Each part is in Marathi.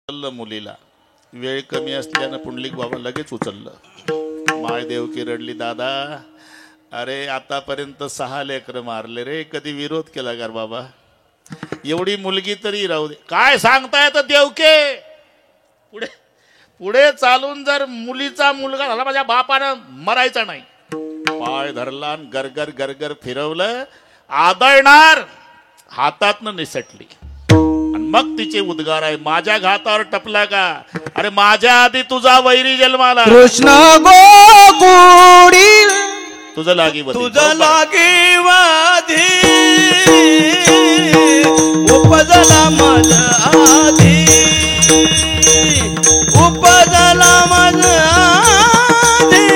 मुलीला वेळ कमी असल्यानं पुंडलिक बाबा लगेच उचललं. माय देवकी रडली, दादा अरे आतापर्यंत 6 लेकरं मारले रे, कधी विरोध केला का बाबा? एवढी मुलगी तरी राहू दे. काय सांगताय तर देवके, पुढे पुढे चालून जर मुलीचा मुलगा झाला माझ्या बापानं मरायचा नाही. पाय धरला, गरगर गरगर फिरवलं, आदळणार हातातनं निसटली. मग तिचे उद्गार आहे, माझ्या घातावर टपला का? अरे माझ्या आधी तुझा वैरी जन्माला. कृष्ण गोकुळी तुझं लागी तुझं लागी वाधी उपजला मज आधी उपजला मज आधी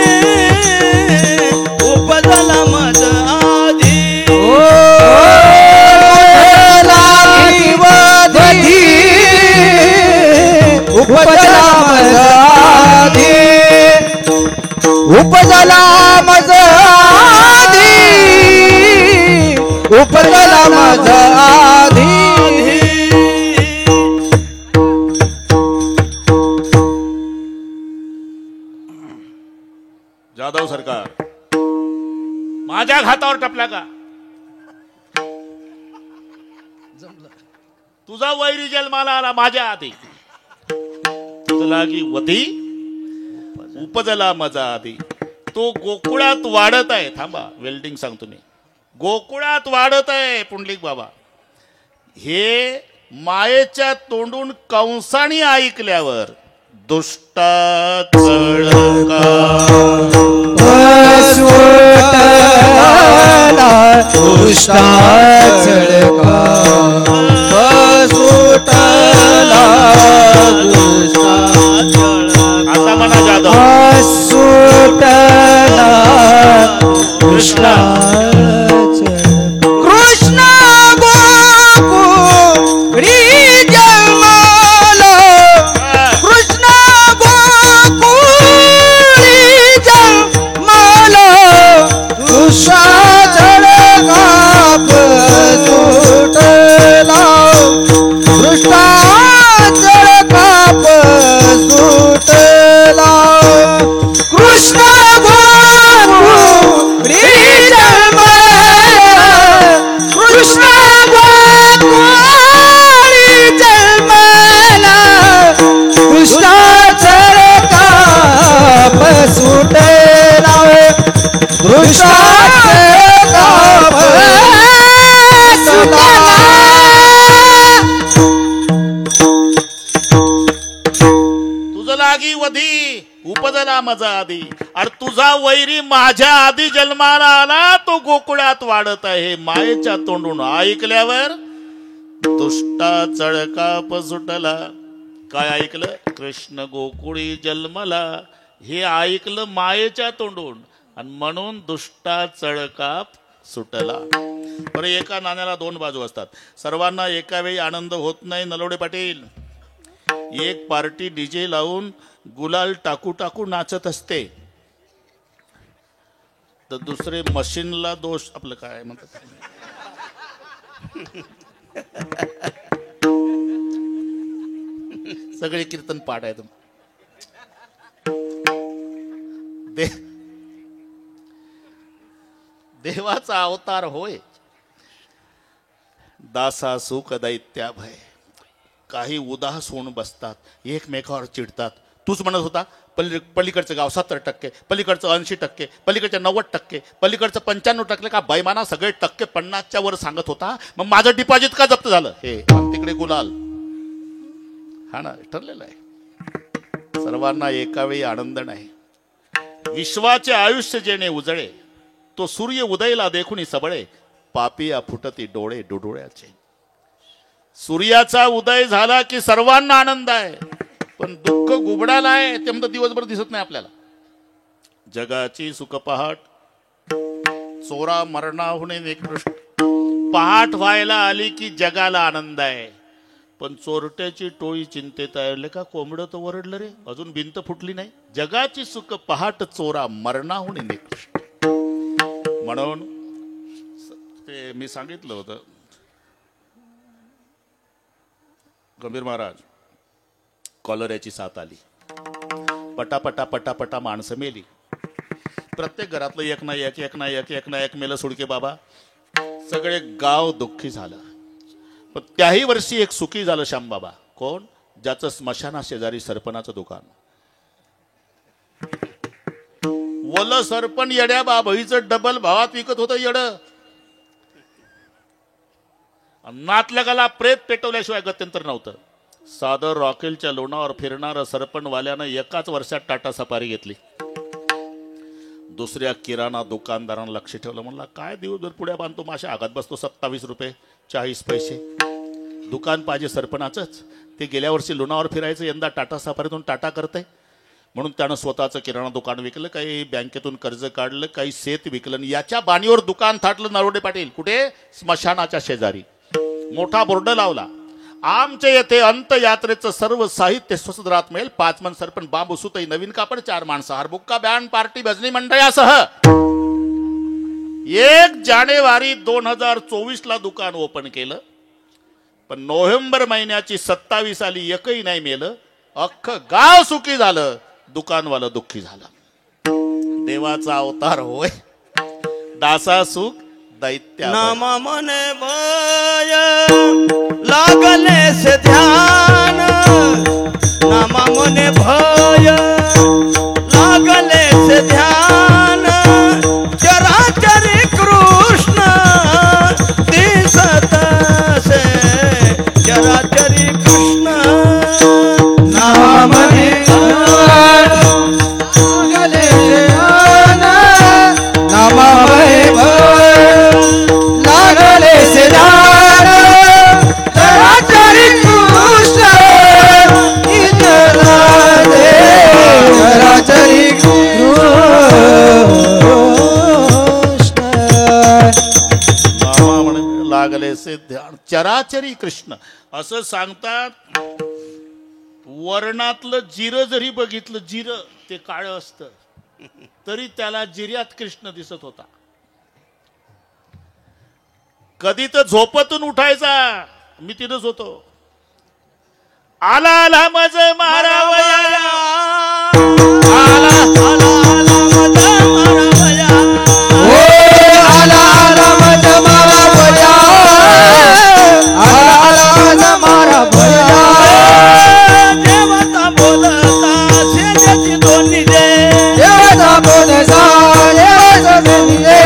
उपजला मज आधी उपजला मज आधी उपजला मज आधी उपजला मज आधी. जाधव सरकार, माझ्या घातावर टपला का? तुझा वैरी जन्माला आला माझ्या आधी. लागी वधी उपजला मजा आधी. तो गोकुळात वाढत आहे. थांबा, वेल्डिंग सांगतो मी. गोकुळात वाढत आहे पुंडलिक बाबा. हे मायेच्या तोंडून कंसाने ऐकल्यावर दुष्टा चळका दुष्टा चळका आता म्हणा जाधव, कृष्ण कृष्ण गोकुळी जन्माला कृष्ण गोकुळी जन्माला दुष्टा चळकाप सुटला दुष्टा चळकाप सुटला कृष्ण गोकुळी जन्माला कृष्ण गोकुळी जन्माला दुष्टा चळकाप सुटला दुष्टा चळकाप सुटला. तुझं लागी वधी उपजला मजा आधी. अरे तुझा वैरी माझ्या आधी जन्माला आला, तो गोकुळात वाढत आहे. मायेच्या तोंडून ऐकल्यावर दुष्टा चळकाप सुटला. काय ऐकलं? कृष्ण गोकुळी जन्मला, हे ऐकलं मायेच्या तोंडून, आणि म्हणून दुष्टा चळकाप सुटला. बरं, एका नाण्याला 2 बाजू असतात. सर्वांना एका वेळी आनंद होत नाही नलवडे पाटील. एक पार्टी डीजे लावून गुलाल टाकू टाकू नाचत असते, तर दुसरे मशीनला दोष. आपलं काय म्हणतात, सगळे कीर्तन पाठ आहेत. देवाचा अवतार होय, दासा सुख दैत्या भय. काही उदास होऊन बसतात, एकमेकावर चिडतात. तूच म्हणत होता पलीकडचं गाव 70%, पलीकडचं 80%, पलीकडचं 90%, पलीकडचं 95%, का बैमाना सगळे टक्के 50च्या वर सांगत होता. मग माझं डिपॉझिट का जप्त झालं? हे तिकडे गुलाल. हा ना, ठरलेलं आहे. सर्वांना एकावेळी आनंद नाही. विश्वाचे आयुष्य जेणे उजळे, तो सूर्य उदयला देखुनी सबळे. पापिया फुटती डोळे डोडोळ्याचे. सूर्याचा उदय झाला की सर्वांना आनंद आहे, पण दुःख गुबडाला आहे, ते म्हणतं दिवसभर दिसत नाही आपल्याला. जगाची सुख पहाट चोरा मरणाहून निकृष्ट. पहाट व्हायला आली की जगाला आनंद आहे, पण चोरट्याची टोळी चिंतेत आहे. का कोंबडं तर वरडलं रे, अजून भिंत फुटली नाही. जगाची सुख पहाट चोरा मरणाहून निकृष्ट. म्हणून ते मी सांगितलं होतं, गंभीर महाराज कॉलऱ्याची साथ आली. पटापटा पटापटा माणसं मेली. प्रत्येक घरातलं एक ना एक मेलं सुडके बाबा. सगळे गाव दुःखी झालं. पण त्याही वर्षी एक सुखी झालं श्यामबाबा. कोण? ज्याचं स्मशाना शेजारी सरपणाचं दुकान. वल सरपण येड्या बाबईचं डबल भावात विकत होतं येड. नातलगाला प्रेत पेटवल्याशिवाय गत्यंतर नव्हतं. सादर रॉकेलच्या लोणावर फिरणारं सरपणवाल्यानं एकाच वर्षात टाटा सफारी घेतली. दुसऱ्या किराणा दुकानदारानं लक्ष ठेवलं. म्हणला काय दिवसभर पुढ्या बांधतो माशा आघात बसतो. 27 रुपये 40 पैसे दुकान पाहिजे सरपणाचंच. ते गेल्या वर्षी लोणावर फिरायचं, यंदा टाटा सफारीतून टाटा करतंय. म्हणून त्यानं स्वतःचं किराणा दुकान विकलं, काही बँकेतून कर्ज काढलं, काही शेत विकलं. याच्या बाणीवर दुकान थाटलं नरोडे पाटील. कुठे? स्मशानाच्या शेजारी. मोठा बोर्ड लावला. आमच्या येथे अंतयात्रेचं सर्व साहित्य स्वस्त दरात मिळेल. 5 मन सरपण, बांबू सुतई, नवीन कापड, 4 माणसं, हारबुक्का, बँड, पार्टी, भजनी मंडळासह. 1 जानेवारी 2024 ला दुकान ओपन केलं. पण नोव्हेंबर महिन्याची 27 आली, एकही नाही मेलं. अख्खं गाव सुखी झालं, दुकानवालं दुःखी झालं. देवाचा अवतार होय, दासा सुख दैत्या. नामा मने भय लागले से ध्यान. नामा मने भय लागले से ध्यान. चराचरी कृष्ण दिसत से. चराचरी कृष्ण नामा मने लागले से ध्यान. नामा मने लागले से ध्यान. चराचरी कृष्ण इतना दे. चराचरी कृष्ण नामा म्हणे लागले से ध्यान. चराचरी कृष्ण असं सांगतात. वर्णातलं जिरं जरी बघितलं, जिरं ते काळं असतं, तरी त्याला जिऱ्यात कृष्ण दिसत होता. कधी तर झोपतून उठायचा. मी तिथंच होतो. आला आला मज मारावया. आला आला आला मज मारावया. ओ आला आला मज मारावया. आला आला मज मारावया. देवता बोलता शेजाची दोन्ही दे. देवता बोलता शेजाची दोन्ही दे.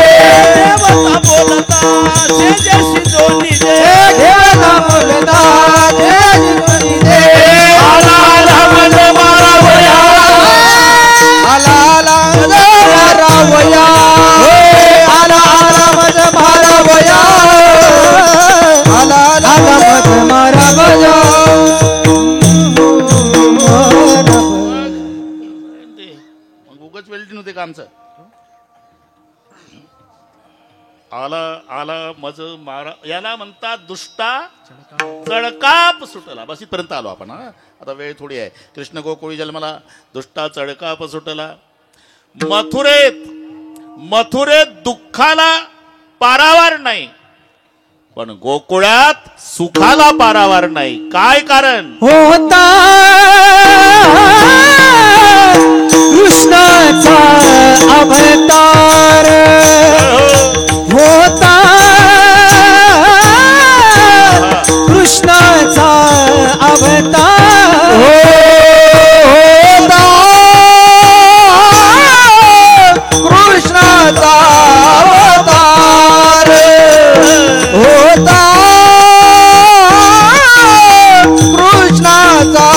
देवता बोलता शेजाची दोन्ही दे. देवता बोलता शेजाची दोन्ही दे. आला आला मज मारावया. आला आला मज मारावया. आला आला मज मारावया. आला आला मज मारावया. उगाच वेल्टी नव्हते का आमचं. आला आला मज मारा याला म्हणतात दुष्टा चळकाप सुटला. बस इथपर्यंत आलो आपण. आता वेळ थोडी आहे. कृष्ण गोकुळी जन्माला, दुष्टा चळकाप सुटला. मथुरेत दुःखाला पारावार नाही, पण गोकुळात सुखाला पारावार नाही. काय कारण? होता कृष्णाचा अवतार. होता कृष्णाचा अवतार. होता कृष्णाचा अवतार. होता कृष्णाचा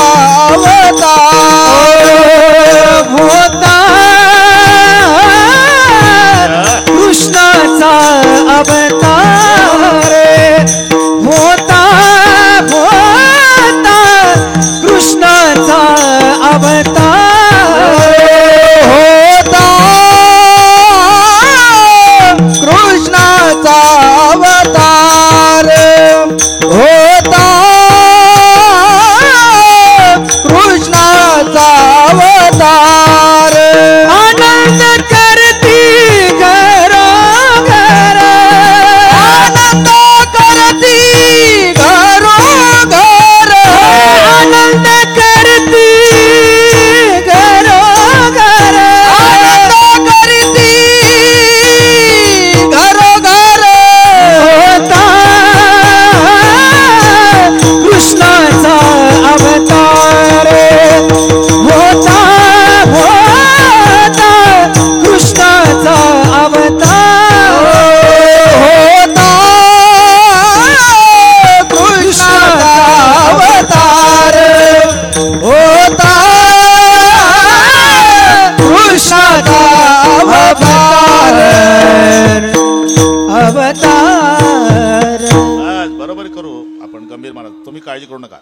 काळजी करू नका.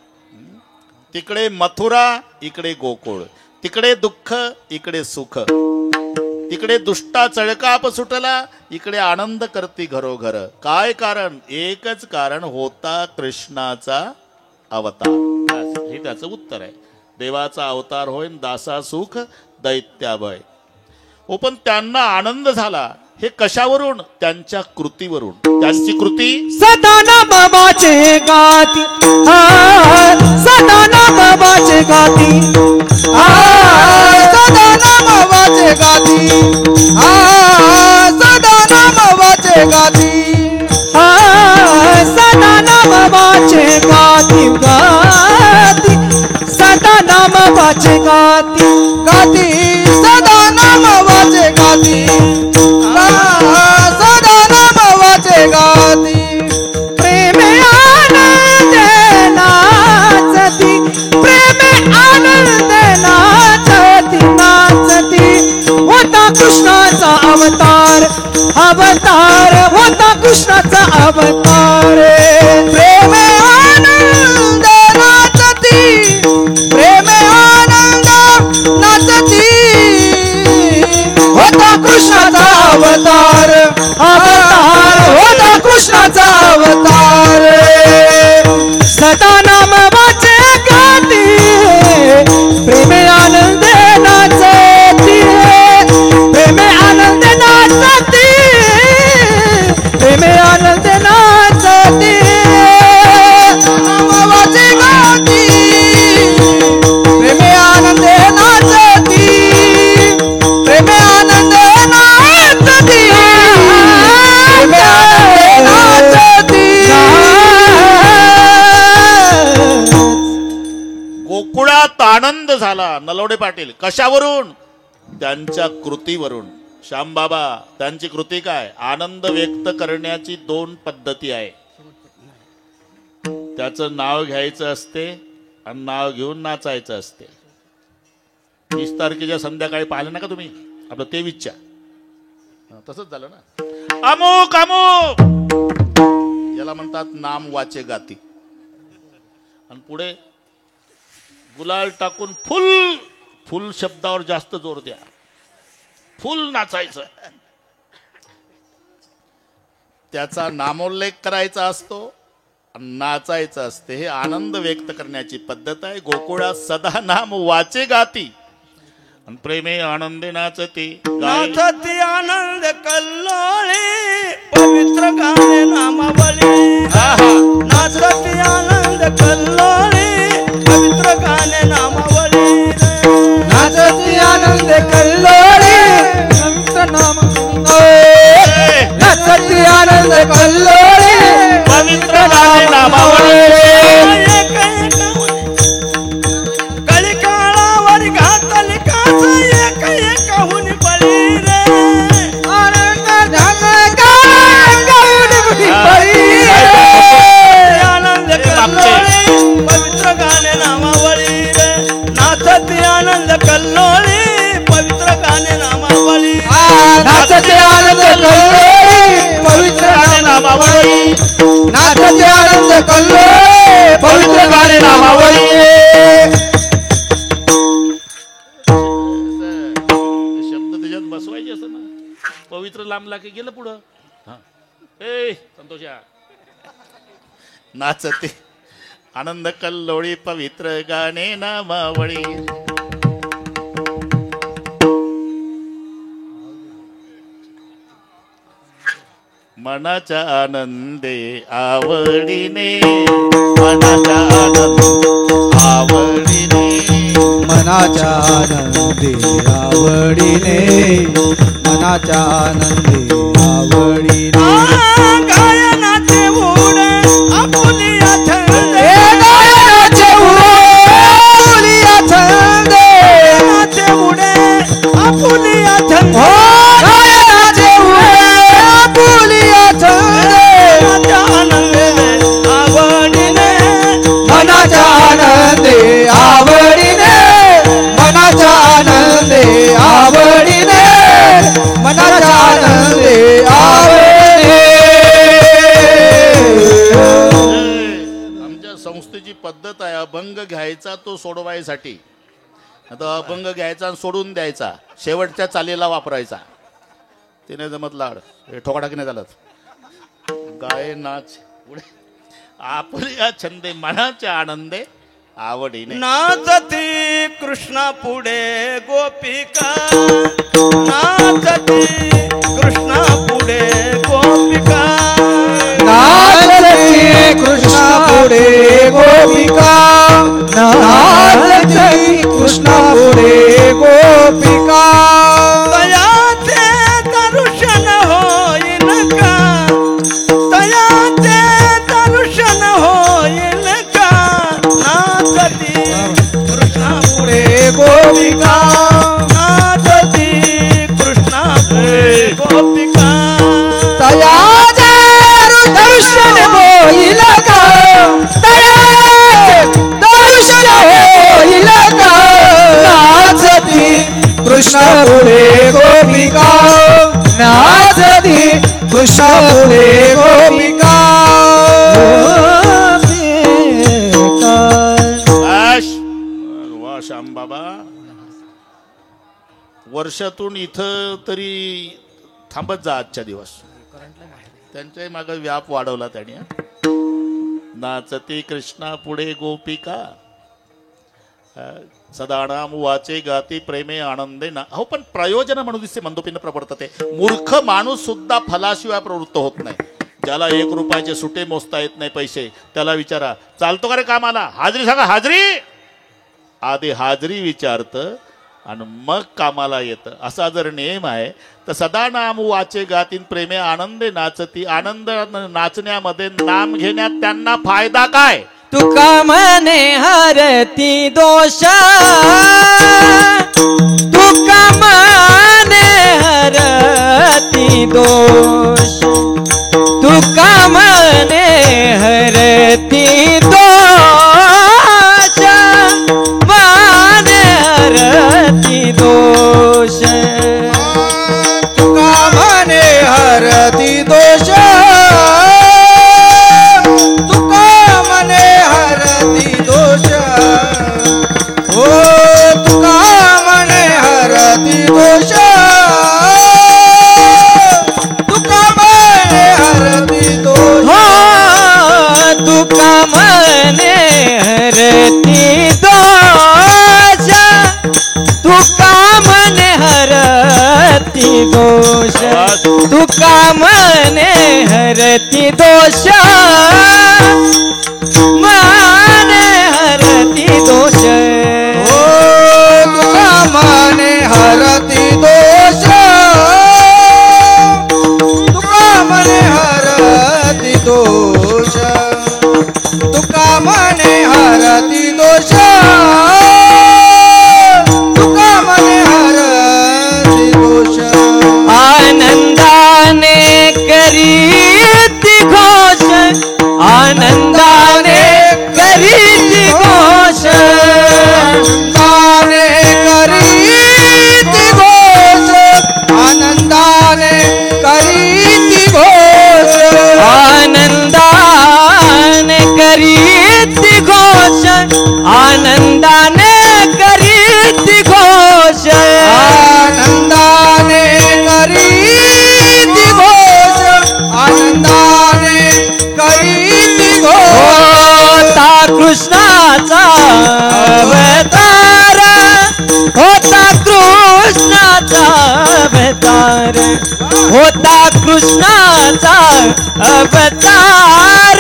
तिकडे मथुरा, इकडे गोकुळ. तिकडे दुःख, इकडे सुख. तिकडे दुष्टा चळकाप सुटला, इकडे आनंद करती घरोघर. काय कारण? एकच कारण, होता कृष्णाचा अवतार. हे त्याचं उत्तर आहे. देवाचा अवतार होईन दासा सुख दैत्याभय. हो, पण त्यांना आनंद झाला हे कशावरून? त्यांच्या कृतीवरून. त्यांची कृती सदाना बाबाचे गाती, सदाना बाबाचे गाती, सदाना बाबाचे गाती, सदाना बाबाचे गाती, सदाना बाबाचे गाती, गाती सदाना बाबाचे गाती, गाती सदाना बाबाचे गाती, सदाना बाबाचे गाती. प्रेम आनंद नाचती, प्रेम आनंद नाचती, नाचती. होता कृष्णाचा अवतार, अवतार होता कृष्णाचा अवतार. प्रेम आनंद नाचती, प्रेम आनंद नाचती. होता कृष्णाचा अवतार, अवतार होता कृष्णाचा अवतार. सदा नाम वाचे गाती, प्रेम आनंद नाचती, प्रेम आनंद नाचती, प्रेम आनंद नाचती. नाम वाचे गाती, प्रेम आनंद नाचती, प्रेम आनंद नाचती, प्रेम आनंद नाचती. गोकुळात आनंद झाला. नलवडे पाटील कशावरून? त्यांच्या कृतीवरून. श्यामबाबा त्यांची कृती काय? आनंद व्यक्त करण्याची दोन पद्धती आहे. त्याचं नाव घ्यायचं असते आणि नाव घेऊन नाचायचं असते. 30 तारखेच्या संध्याकाळी पाहिलं ना का तुम्ही आपलं ते विचार? तसंच झालं ना. अमुक अमुक याला म्हणतात नाम वाचे गाती. आणि पुढे गुलाल टाकून फुल, फुल शब्दावर जास्त जोर द्या. फुल नाचायचं. त्याचा नामोल्लेख करायचा असतो, नाचायचं असते. हे आनंद व्यक्त करण्याची पद्धत आहे. गोकुळात सदा नाम वाचे गाती, आणि प्रेमे आनंदे नाचती. नाचती आनंद कल्लोळे, पवित्र गाणे नामावली. नाचती आनंद कल्लोळे, पवित्र गाणे नामावली. नाचती आनंद कल्लोळे, पवित्र नामावली. नाचती आनंद कल्लोळे, पवित्र गाणे नामावली. कलिकाळावर घातली कास, एक एक हुनी बळी रे. आनंद आनंद कल्लोळे, पवित्र गाणे नामावली रे. नाचती आनंद कल्लोळे, पवित्र गाणे नामावली. नाचते आनंद कल्लोळे, पवित्र गाणे नामावली. नाचते आनंद कल्लोळे, पवित्र गाणे नामावली. शब्द त्याच्यात बसवायचे असं ना. पवित्र लांबला की गेलं पुढं. ए संतोषा, नाचते आनंद कल्लोळी, पवित्र गाणे नामावळी. मनाच्या आनंदे आवडीने, मनाच्या आनंद आवडीने, मनाच्या आनंदी आवडीने, मनाच्या आनंदी आवडीने. गायनाचे ओढ आपुलिया छंदे, गायनाचे ओढ आपुलिया छंदे, गायनाचे ओढ आपुलिया छंदे, गायनाचे ओढ आपुलिया छंदे. मनाच्या आनंदी आवडीने, मनाच्या आनंदी आवडीने, मनाच्या आनंदी आवडीने, मनाच्या आनंदी आवडीने. घ्यायचा तो सोडवायसाठी, आता अभंग घ्यायचा आणि सोडून द्यायचा, शेवटच्या चालीला वापरायचा. ते नाही जमत लाड, हे ठोकाटाकी नाही झालं. गाय नाच पुढे आपल्या छंदे मनाच्या आनंदे आवडीने. नाचती कृष्णा पुढे गोपिका, नाचती कृष्णा पुढे गोपिका, नाचती कृष्णा पुढे गोपिका, नाचती कृष्णा पुढे गोपिका. तयाचे दर्शन होईल का, तयाचे दर्शन होईल का, नाचती कृष्णा पुढे गोपिका, नाचती कृष्णा पुढे गोपिका. तयाचे दर्शन होईल का, तयाचे दर्शन होईल का, नाचती कृष्ण पुढे गोपिका, नाचती कृष्ण पुढे गोपिका. वा श्याम बाबा, वर्षातून इथं तरी थांबत जा आजच्या दिवस. त्यांच्याही मागे व्याप वाढवला त्याने. नाचती कृष्णा पुढे गोपिका, सदानाम वाचे गाती प्रेमे आनंदे ना. हो, पण प्रयोजन म्हणून दिसते मंदोपीनं प्रवर्तते. मूर्ख माणूस सुद्धा फलाशिवाय प्रवृत्त होत नाही. ज्याला 1 रुपयाचे सुटे मोजता येत नाही पैसे, त्याला विचारा चालतो का रे कामाला, हाजरी सांगा, हाजरी. आधी हाजरी विचारतं आणि मग कामाला येतं. असा जर नियम आहे तर सदा नाम वाचे गातीन प्रेमे आनंदे नाचती. आनंद नाचण्यामध्ये नाम घेण्यात त्यांना फायदा काय. तुका मने हरती दोष, तुका मने हरती दोष, तुका मने हरती दोष, मने हरती दोष. तुका मने हरती दोष, तुका मने हरती दोष, हो तुका मने हरती दोष, तुका मने हरती दोष, हो तुका मने हरती दोष, तुका मने हरती दोष, तुका मने हरती दोष, मने हरती दोष, हो तुका मने हरती दोष, तुका मने हरती दोष, तुका मने हरती दोष, तुका मने हरती दोष. आनंदाने करीती घोष, आनंदाने करीती घोष, आनंदाने करीती घोष, आनंदाने करीती घोष, आनंदाने करीती घोष, आनंदाने करीती घोष, आनंदाने करीती घोष, आनंदाने करीती घोष. होता कृष्णाचा अवतार, होता कृष्णाचा अवतार, होता कृष्णाचा अवतार,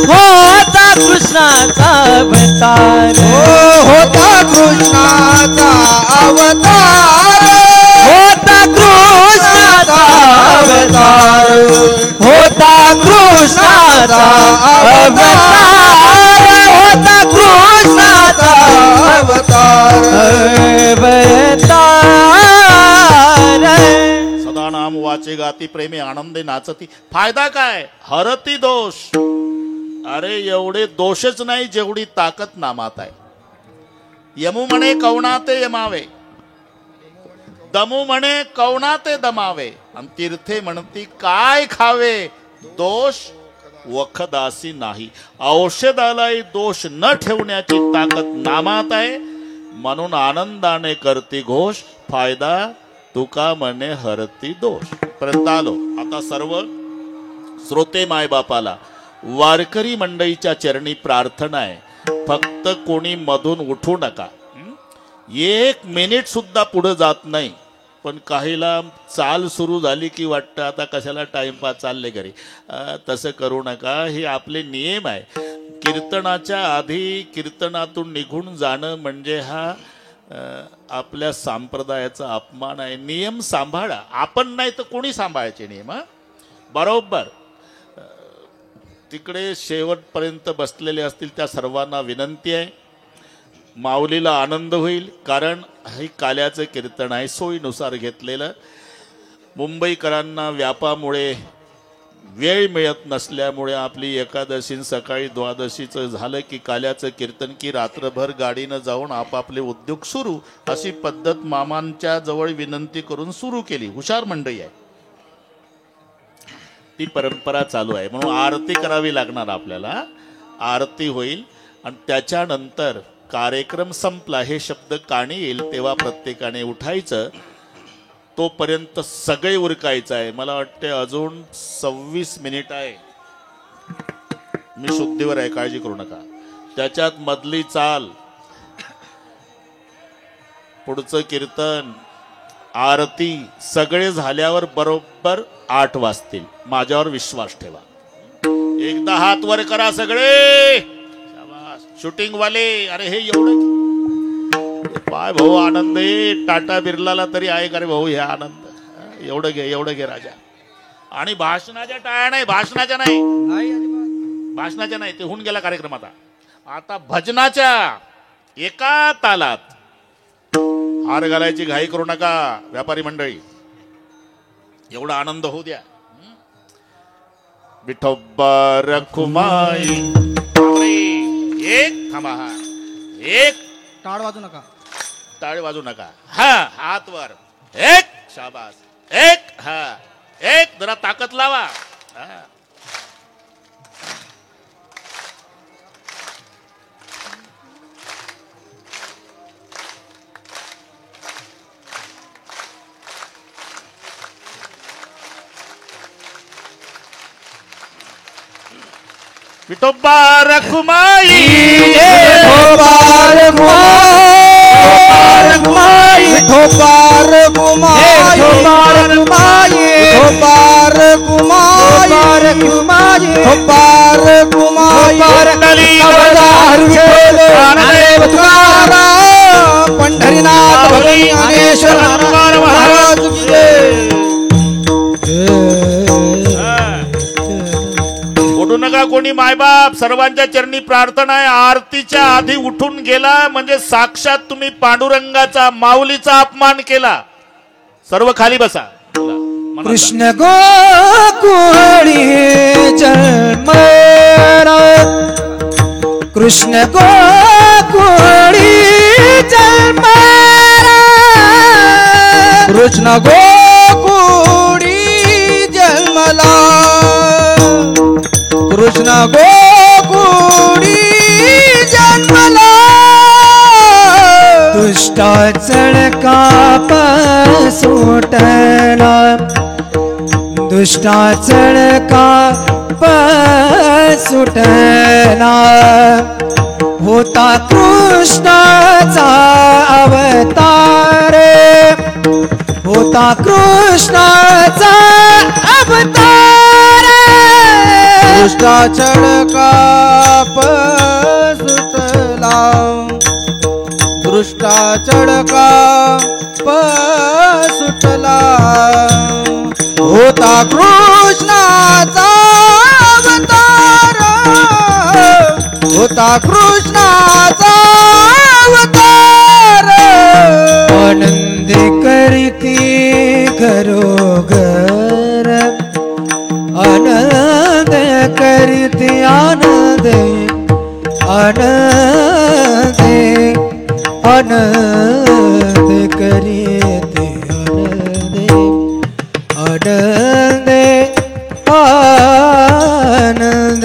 होता कृष्णाचा अवतार, होता कृष्णाचा अवतार, होता कृष्णाचा अवतार, होता कृष्णाचा अवतार, होता कृष्णाचा अवतार, अवतार. सदा नाम वाचे गाती प्रेमे आनंदे नाचती. फायदा काय. हरती दोष. अरे एवढे दोषच नाही जेवढी ताकद नामात आहे. यमू म्हणे कवणाते यमावे, दमू म्हणे कवणाते दमावे, आणि तीर्थे म्हणती काय खावे, दोष वखदासी नाही. औषधालाही दोष न ठेवण्याची ताकद नामात आहे. म्हणून आनंदाने करती घोष, फायदा तुका म्हणे हरती दोष. पर्यंत आलो. आता सर्व श्रोते मायबापाला वारकरी मंडळीच्या चरणी प्रार्थना आहे, फक्त कोणी मधून उठू नका. 1 मिनिट सुद्धा पुढे जात नाही. पण काहीला चाल सुरू झाली की वाटतं आता कशाला टाइमपास, चालले घरी. तसं करू नका. हे आपले नियम आहे. कीर्तनाच्या आधी कीर्तनातून निघून जाणं म्हणजे हा आपल्या संप्रदायाचा अपमान आहे. नियम सांभाळा. आपण नाही तर कोणी सांभाळायचे नियम? बरोबर. तिकडे शेवटपर्यंत बसलेले असतील त्या सर्वांना विनंती आहे, माऊलीला आनंद होईल, कारण हे काल्याचं कीर्तन आहे, सोयीनुसार घेतलेलं. मुंबईकरांना व्यापामुळे वेळ मिळत नसल्यामुळे आपली एकादशी सकाळी द्वादशीचं झालं की काल्याचं कीर्तन की रात्रभर गाडीनं जाऊन आपापले उद्योग सुरू, अशी पद्धत मामांच्या जवळ विनंती करून सुरू केली. हुशार मंडळी आहे, ती परंपरा चालू आहे. म्हणून आरती करावी लागणार आपल्याला. आरती होईल आणि त्याच्यानंतर कार्यक्रम संपला हे शब्द कानी येईल तेव्हा प्रत्येकाने उठायचं. तोपर्यंत सगळे उरकायचं आहे. मला वाटते अजून 26 मिनिट आहे. मी शुद्धीवर आहे, काळजी करू नका. त्याच्यात मधली चाल, पुढचं कीर्तन, आरती सगळे झाल्यावर बरोबर 8 वाजतील. माझ्यावर विश्वास ठेवा. एकदा हात वर करा सगळे. शूटिंग वाले, अरे हे एवढं पाय भाऊ, आनंद आहे. टाटा बिर्लाला तरी आहे का रे भाऊ हे आनंद? एवढं घे, एवढं घे राजा. आणि भाषणाच्या टाळ्या नाही, भाषणाच्या नाही, भाषणाच्या नाही, ते होऊन गेला कार्यक्रम. आता भजनाच्या एका तालात हार घालायची घाई करू नका व्यापारी मंडळी. एवढा आनंद होऊ द्या. विठोबा रखुमाई. एक थांबा, हा एक टाळ वाजू नका, टाळी वाजू नका. हा हात वर. एक शाबास. एक हा एक जरा ताकद लावा. विठोबा रखुमाई. विठोबा रखुमाई, विठोबा रखुमाई, विठोबा रखुमाई, विठोबा रखुमाई, विठोबा रखुमाई. पंढरीनाथ ज्ञानेश्वर महाराज की जय. उठू नका कोणी मायबाप. सर्वांच्या चरणी प्रार्थना आहे. आरतीच्या आधी उठून गेला म्हणजे साक्षात तुम्ही पांडुरंगाचा, माऊलीचा अपमान केला. सर्व खाली बसा. कृष्ण गोकुळी जन्मरा, कृष्ण गोकुळी जन्मरा, कृष्ण गोकुळी जन्मला, कृष्ण गोकुळी जन्मला. दुष्टाचळ काप सुटला, दुष्टाचळ काप सुटला. होता कृष्णाचा अवतार, होता कृष्णाचा अवतार. दुष्टाचळ काप सुटला, दुष्टाचळ काप सुटला. होता कृष्णाचा अवतार, होता कृष्णाचा अवतार. आनंद करीती घरोघर, आनंद करीती आनंद, आनंद आनंद करीती आनंद, आनंद आनंद.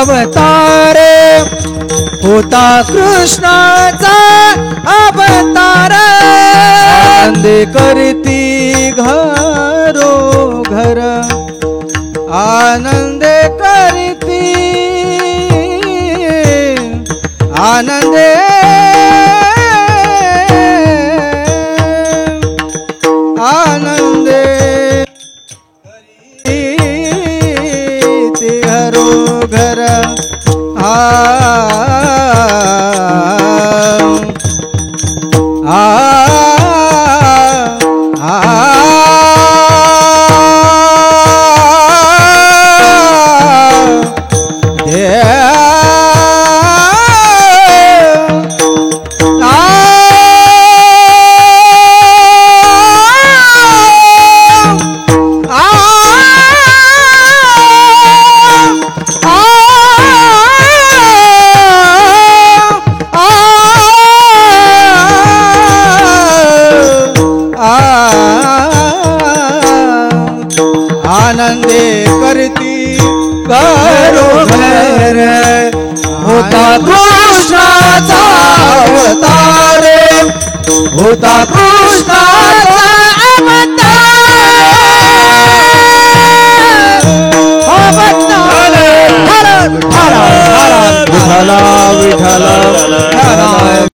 अवतार होता कृष्णाचा अवतार आनंद करती घरोघर आनंद करती आनंद आनंद करती घरोघर आनंदे करती घरोघर होता कृष्णाचा अवतार होता कृष्णाचा अवतार विठला विठला